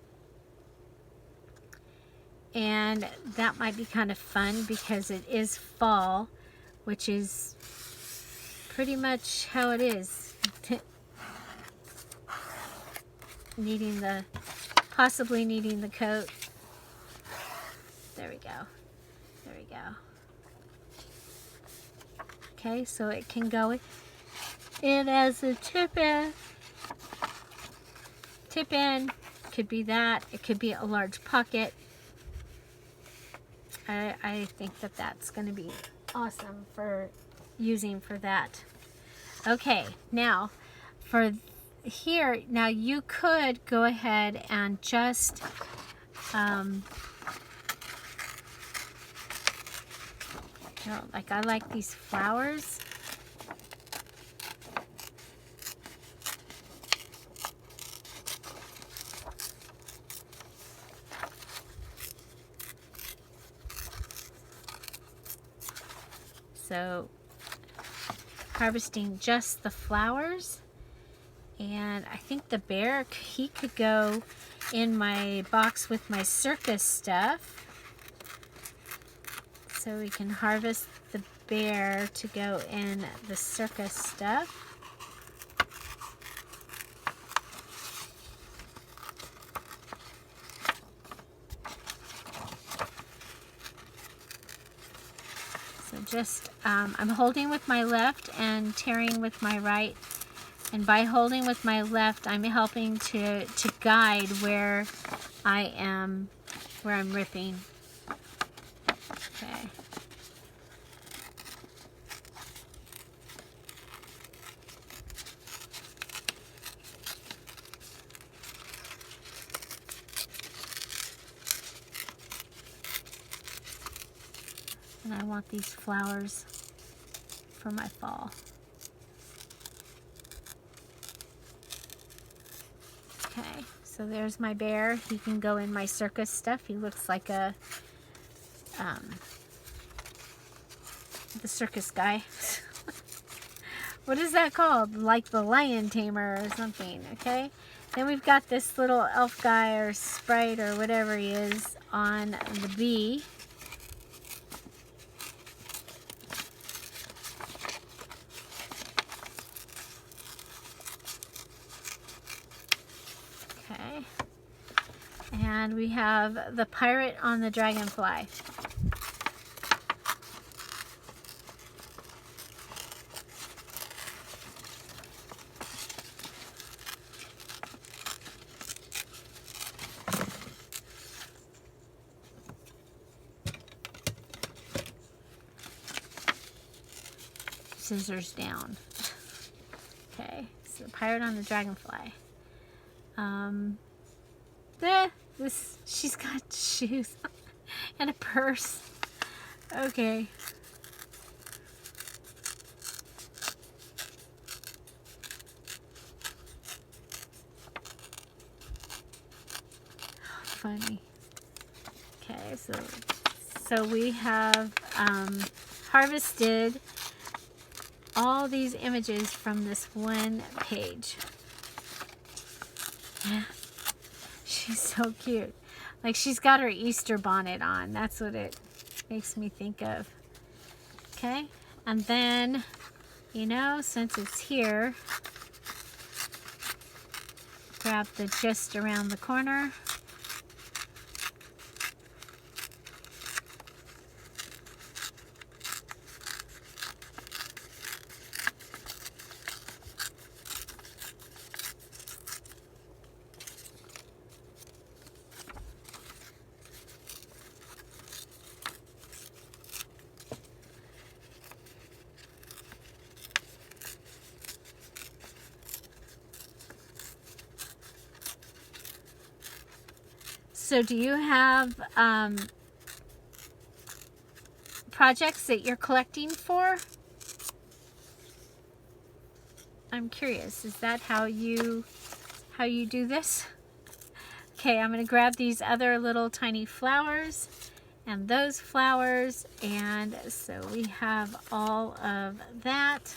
and that might be kind of fun because it is fall, which is pretty much how it is. Possibly needing the coat. There we go. There we go. Okay, so it can go in as a tip-in. Tip-in. Could be that. It could be a large pocket. I think that that's going to be awesome for using for that. Okay, now for here, now you could go ahead and just you know, like I like these flowers. So harvesting just the flowers, and I think the bear, he could go in my box with my circus stuff. So we can harvest the bear to go in the circus stuff. So just, I'm holding with my left and tearing with my right And by holding with my left, I'm helping to guide where I'm ripping. Okay. And I want these flowers for my fall. Okay, so there's my bear. He can go in my circus stuff. He looks like a the circus guy. What is that called? Like the lion tamer or something, okay? Then we've got this little elf guy or sprite or whatever he is on the bee. Okay. And we have the pirate on the dragonfly. Scissors down. Okay, so the pirate on the dragonfly. She's got shoes and a purse. Okay. Funny. Okay, so we have harvested all these images from this one page. She's so cute. Like, she's got her Easter bonnet on. That's what it makes me think of. Okay, and then, you know, since it's here, grab the just around the corner. So do you have projects that you're collecting for? I'm curious. Is that how you do this? Okay, I'm going to grab these other little tiny flowers and those flowers, and so we have all of that.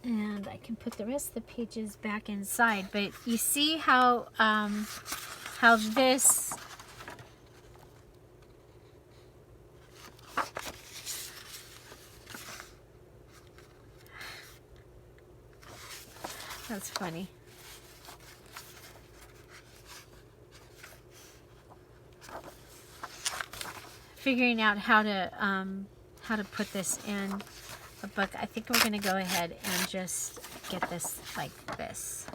And I can put the rest of the pages back inside, but you see how this that's funny. Figuring out how to put this in a book. I think we're going to go ahead and just get this like this.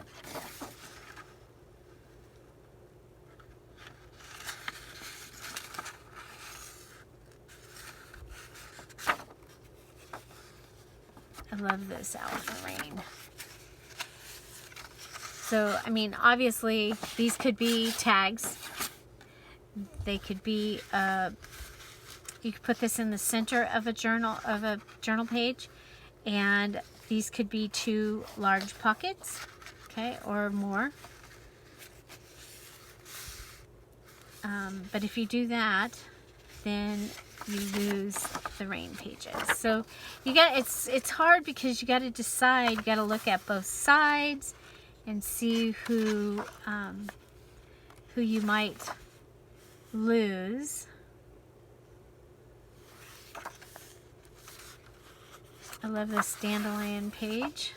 I love this out in the rain. So, I mean, obviously, these could be tags. They could be, you could put this in the center of a journal page, and these could be 2 large pockets, okay, or more. But if you do that, then you lose the rain pages. So you got it's hard because you got to decide. You got to look at both sides and see who you might lose. I love this dandelion page.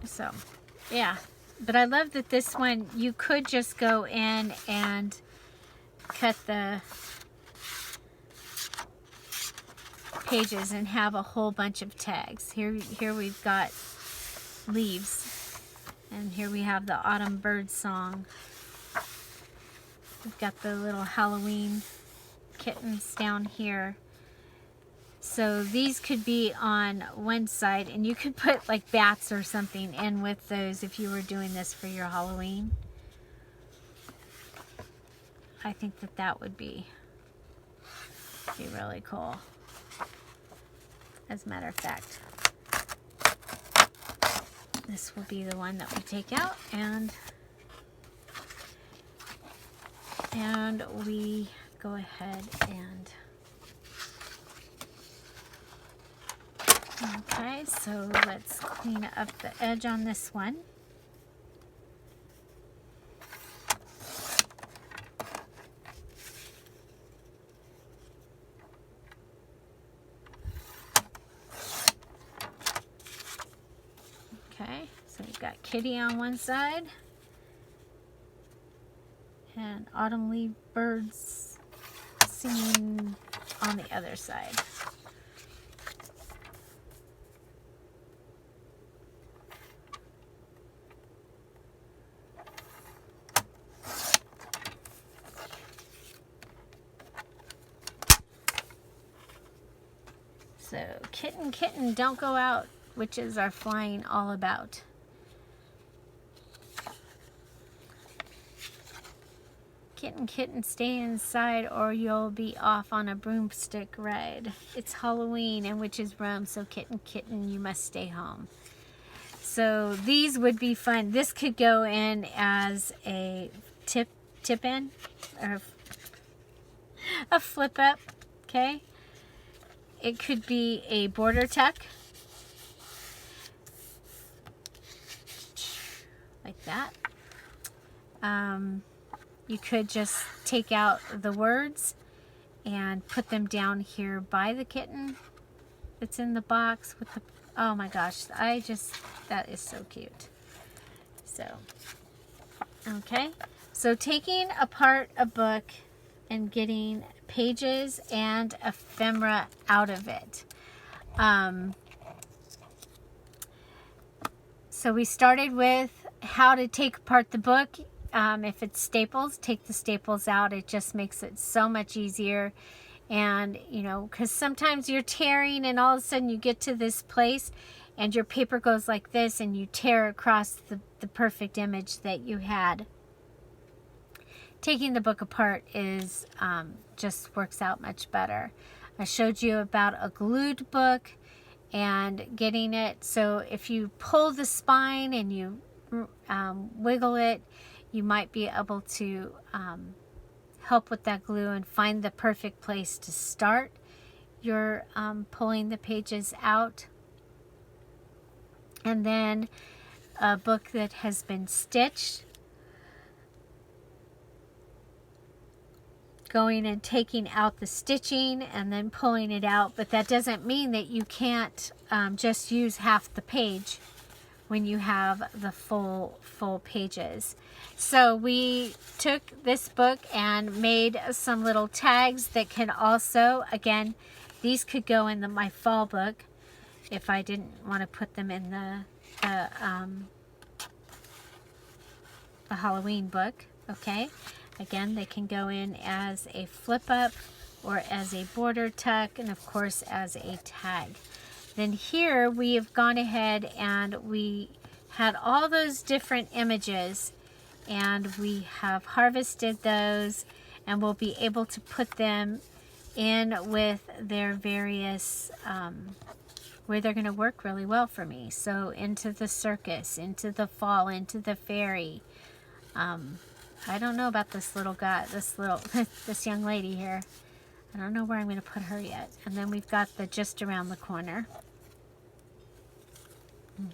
So, yeah, But I love that this one, you could just go in and cut the pages and have a whole bunch of tags. Here we've got leaves, and here we have the autumn bird song. We've got the little Halloween kittens down here. So these could be on one side, and you could put like bats or something in with those if you were doing this for your Halloween. I think that that would be really cool. As a matter of fact, this will be the one that we take out, and we go ahead and okay, so let's clean up the edge on this one. Okay, so we've got Kitty on one side and autumn leaf birds singing on the other side. So, kitten, kitten, don't go out. Witches are flying all about. Kitten, kitten, stay inside or you'll be off on a broomstick ride. It's Halloween and witches roam, so kitten, kitten, you must stay home. So these would be fun. This could go in as a tip in or a flip up, okay? It could be a border tuck, like that. You could just take out the words and put them down here by the kitten that's in the box with the, oh my gosh, that is so cute. So, okay. So taking apart a book and getting pages and ephemera out of it. So we started with how to take apart the book. If it's staples, take the staples out. It just makes it so much easier. And, you know, because sometimes you're tearing and all of a sudden you get to this place and your paper goes like this and you tear across the perfect image that you had. Taking the book apart is just works out much better. I showed you about a glued book and getting it. So if you pull the spine and you wiggle it, you might be able to help with that glue and find the perfect place to start your pulling the pages out. And then a book that has been stitched, going and taking out the stitching and then pulling it out, but that doesn't mean that you can't just use half the page when you have the full pages. So we took this book and made some little tags that can also, again, these could go in my fall book if I didn't want to put them in the Halloween book, okay? Again, they can go in as a flip up or as a border tuck, and of course as a tag. Then here we have gone ahead and we had all those different images and we have harvested those, and we'll be able to put them in with their various where they're going to work really well for me. So into the circus, into the fall, into the fairy. I don't know about this little guy, this young lady here. I don't know where I'm going to put her yet. And then we've got the just around the corner.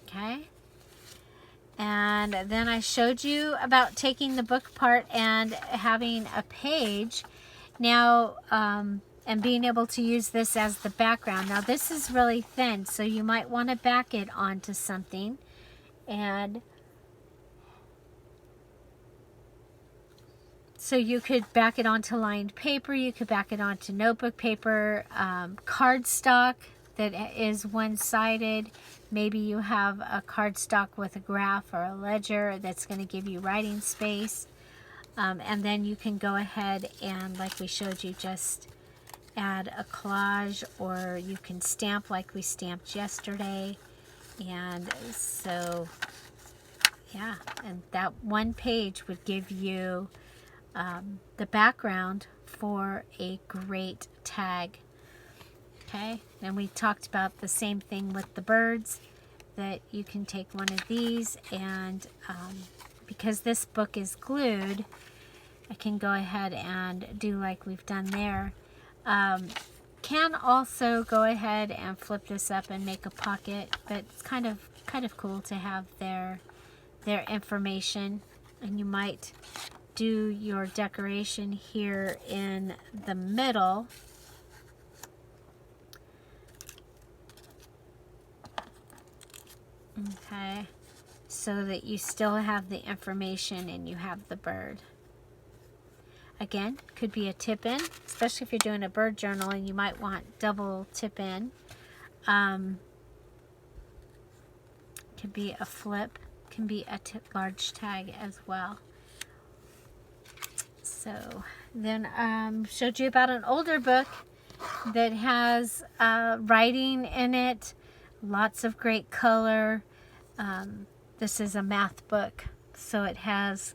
Okay. And then I showed you about taking the book apart and having a page. Now, and being able to use this as the background. Now this is really thin, so you might want to back it onto something. And So you could back it onto lined paper, you could back it onto notebook paper, cardstock that is one-sided. Maybe you have a cardstock with a graph or a ledger that's going to give you writing space. And then you can go ahead and, like we showed you, just add a collage, or you can stamp like we stamped yesterday. And so, yeah, and that one page would give you the background for a great tag. Okay, and we talked about the same thing with the birds, that you can take one of these, and because this book is glued, I can go ahead and do like we've done there. Can also go ahead and flip this up and make a pocket, but it's kind of cool to have their information, and you might do your decoration here in the middle. Okay, so that you still have the information and you have the bird. Again, could be a tip in, especially if you're doing a bird journal and you might want double tip in. Could be a flip, can be a large tag as well. So then showed you about an older book that has writing in it, lots of great color. This is a math book, so it has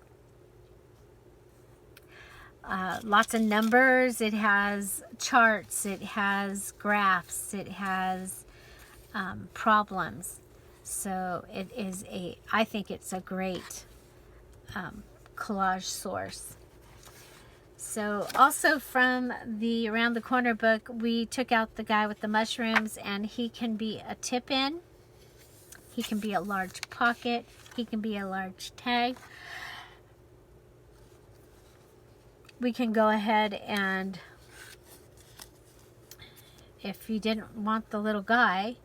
lots of numbers, it has charts, it has graphs, it has problems. So it is I think it's a great collage source. So also from the Around the Corner book, we took out the guy with the mushrooms, and he can be a tip in, he can be a large pocket, he can be a large tag. We can go ahead and, if you didn't want the little guy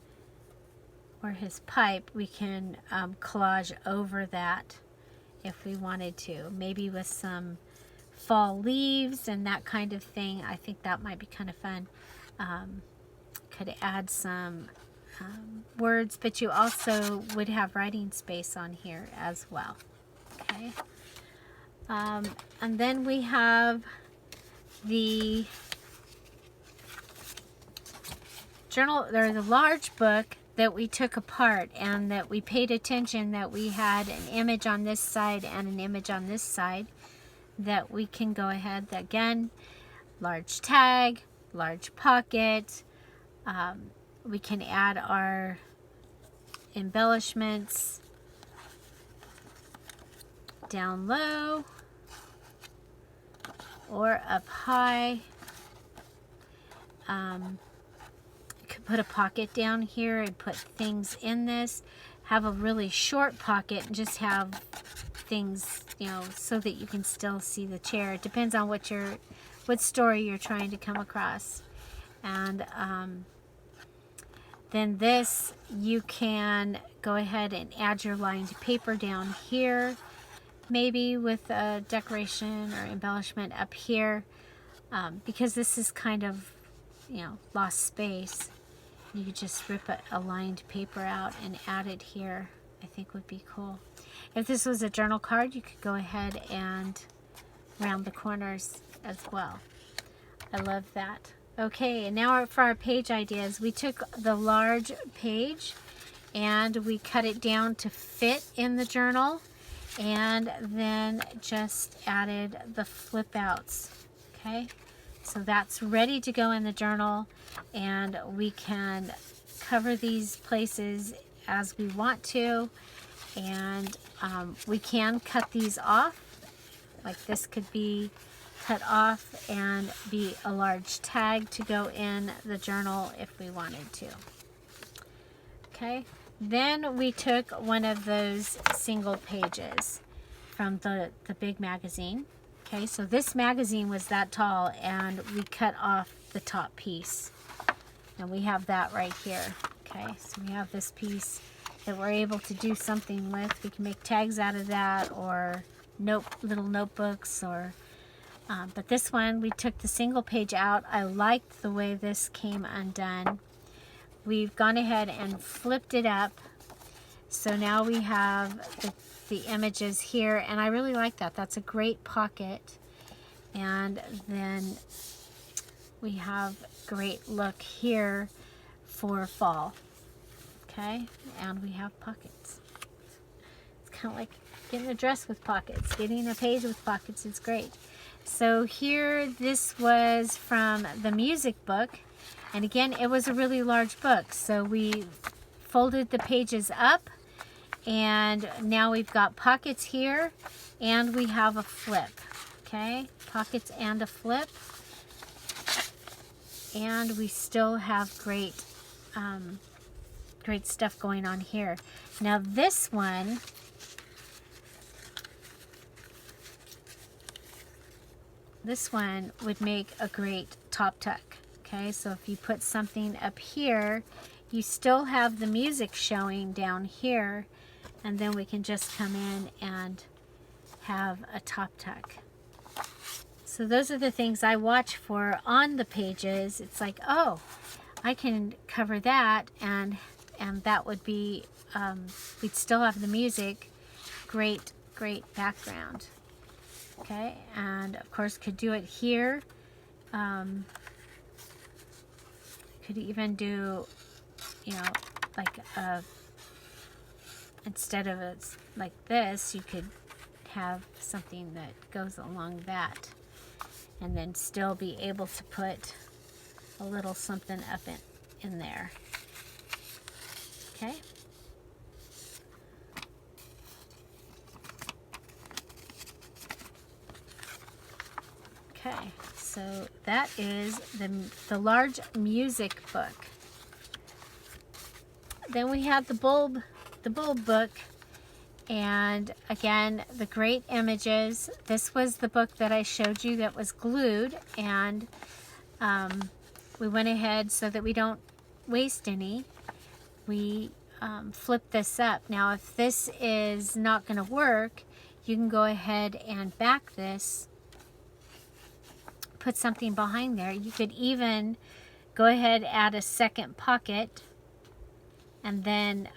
or his pipe, we can collage over that if we wanted to. Maybe with some fall leaves and that kind of thing. I think that might be kind of fun. Could add some words, but you also would have writing space on here as well. Okay. And then we have the journal, or the large book that we took apart, and that we paid attention that we had an image on this side and an image on this side, that we can go ahead, again, large tag, large pocket. We can add our embellishments down low or up high. You could put a pocket down here and put things in this. Have a really short pocket and just have things, you know, so that you can still see the chair. It depends on what story you're trying to come across. And then this, you can go ahead and add your lined paper down here, maybe with a decoration or embellishment up here, because this is kind of, you know, lost space. You could just rip a lined paper out and add it here. I think would be cool. If this was a journal card, you could go ahead and round the corners as well. I love that. Okay, and now for our page ideas. We took the large page and we cut it down to fit in the journal, and then just added the flip outs. Okay, so that's ready to go in the journal, and we can cover these places as we want to, and we can cut these off. Like this could be cut off and be a large tag to go in the journal if we wanted to. Okay, then we took one of those single pages from the big magazine. Okay, so this magazine was that tall, and we cut off the top piece, and we have that right here. Okay, so we have this piece that we're able to do something with. We can make tags out of that, or little notebooks, or But this one, we took the single page out. I liked the way this came undone. We've gone ahead and flipped it up. So now we have the images here, and I really like that. That's a great pocket. And then we have great look here for fall. Okay, and we have pockets. It's kind of like getting a dress with pockets. Getting a page with pockets is great. So here, this was from the music book. And again, it was a really large book. So we folded the pages up. And now we've got pockets here. And we have a flip. Okay, pockets and a flip. And we still have great great stuff going on here. Now this one, would make a great top tuck. Okay, so if you put something up here, you still have the music showing down here, and then we can just come in and have a top tuck. So those are the things I watch for on the pages. It's like, oh, I can cover that, and that would be, we'd still have the music. Great background. Okay, and of course could do it here. Could even do, you know, like instead of it like this, you could have something that goes along that, and then still be able to put a little something up in there. Okay. Okay, so that is the large music book. Then we have the bulb book, and again, the great images. This was the book that I showed you that was glued, and we went ahead so that we don't waste any. We flip this up. Now, if this is not going to work, you can go ahead and back this. Put something behind there. You could even go ahead, add a second pocket, and then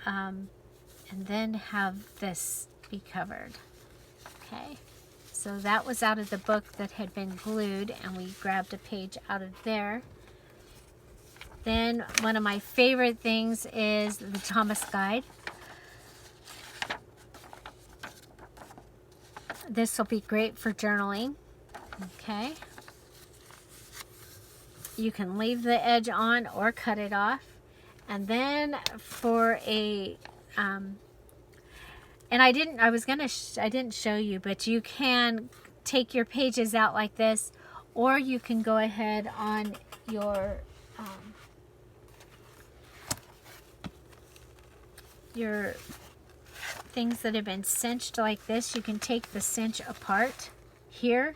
have this be covered. Okay, so that was out of the book that had been glued, and we grabbed a page out of there. Then one of my favorite things is the Thomas Guide. This will be great for journaling. Okay. You can leave the edge on or cut it off. And then for a, and I didn't show you, but you can take your pages out like this, or you can go ahead on your things that have been cinched like this. You can take the cinch apart here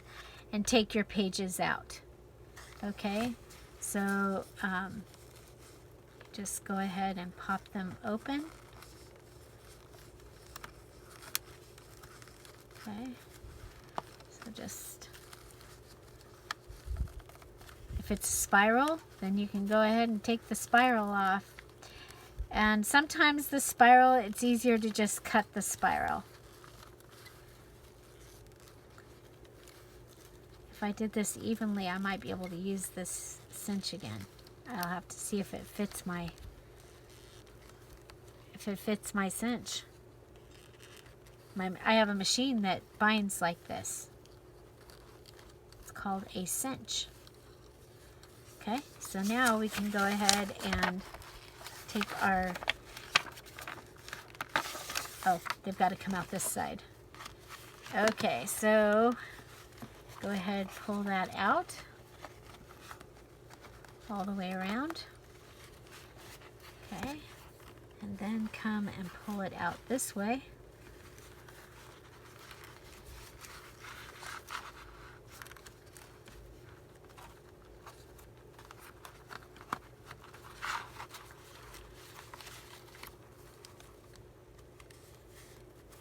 and take your pages out. Okay, so just go ahead and pop them open. Okay, so just, if it's spiral, then you can go ahead and take the spiral off. And sometimes the spiral, it's easier to just cut the spiral. If I did this evenly, I might be able to use this cinch again. I'll have to see if it fits my cinch. I have a machine that binds like this. It's called a cinch. Okay, so now we can go ahead and take our, oh, they've got to come out this side. Okay, so go ahead, pull that out all the way around. Okay, and then come and pull it out this way.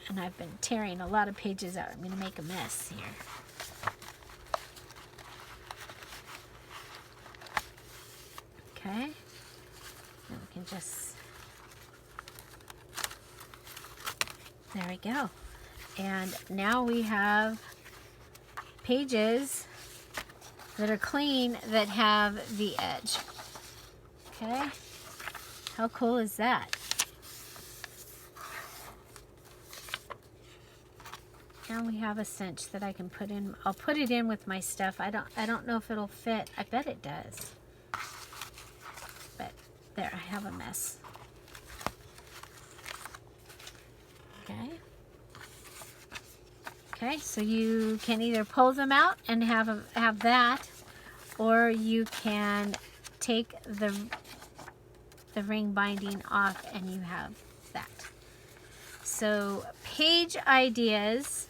And I've been tearing a lot of pages out. I'm going to make a mess here. just, there we go. And now we have pages that are clean that have the edge. Okay, how cool is that? Now we have a cinch that I can put in. I'll put it in with my stuff. I don't know if it'll fit. I bet it does. But there, I have a mess. Okay. Okay, so you can either pull them out and have that, or you can take the ring binding off and you have that. So page ideas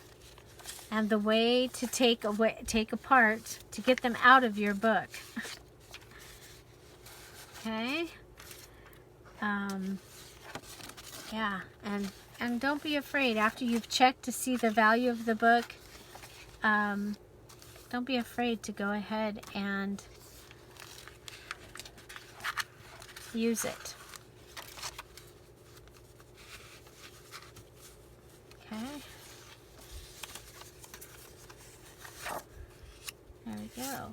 and the way to take apart to get them out of your book. Okay. Yeah, and don't be afraid after you've checked to see the value of the book. Don't be afraid to go ahead and use it. Okay. There we go.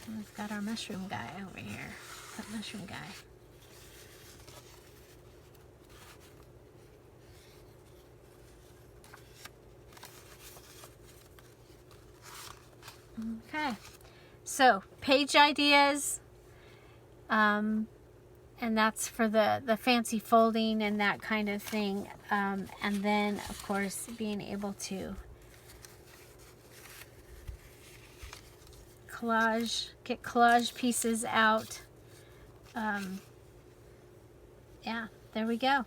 And we've got our mushroom guy over here. That mushroom guy. Okay, so page ideas, and that's for the fancy folding and that kind of thing, and then of course being able to get collage pieces out. Yeah, there we go.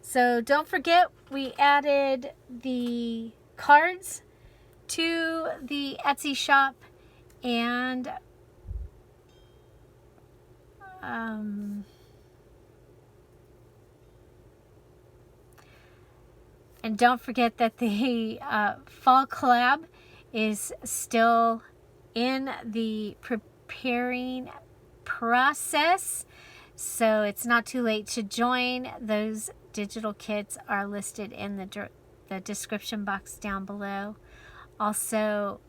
So don't forget, we added the cards to the Etsy shop, and don't forget that the fall collab is still in the preparing process, so it's not too late to join. Those digital kits are listed in the description box down below. Also,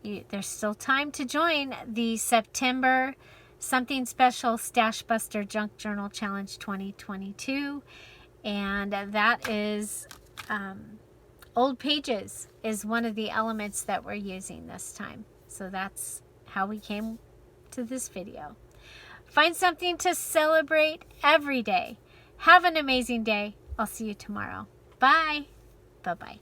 there's still time to join the September Something Special Stash Buster Junk Journal Challenge 2022, and that is old pages is one of the elements that we're using this time. So that's how we came to this video. Find something to celebrate every day. Have an amazing day. I'll see you tomorrow. Bye. Bye-bye.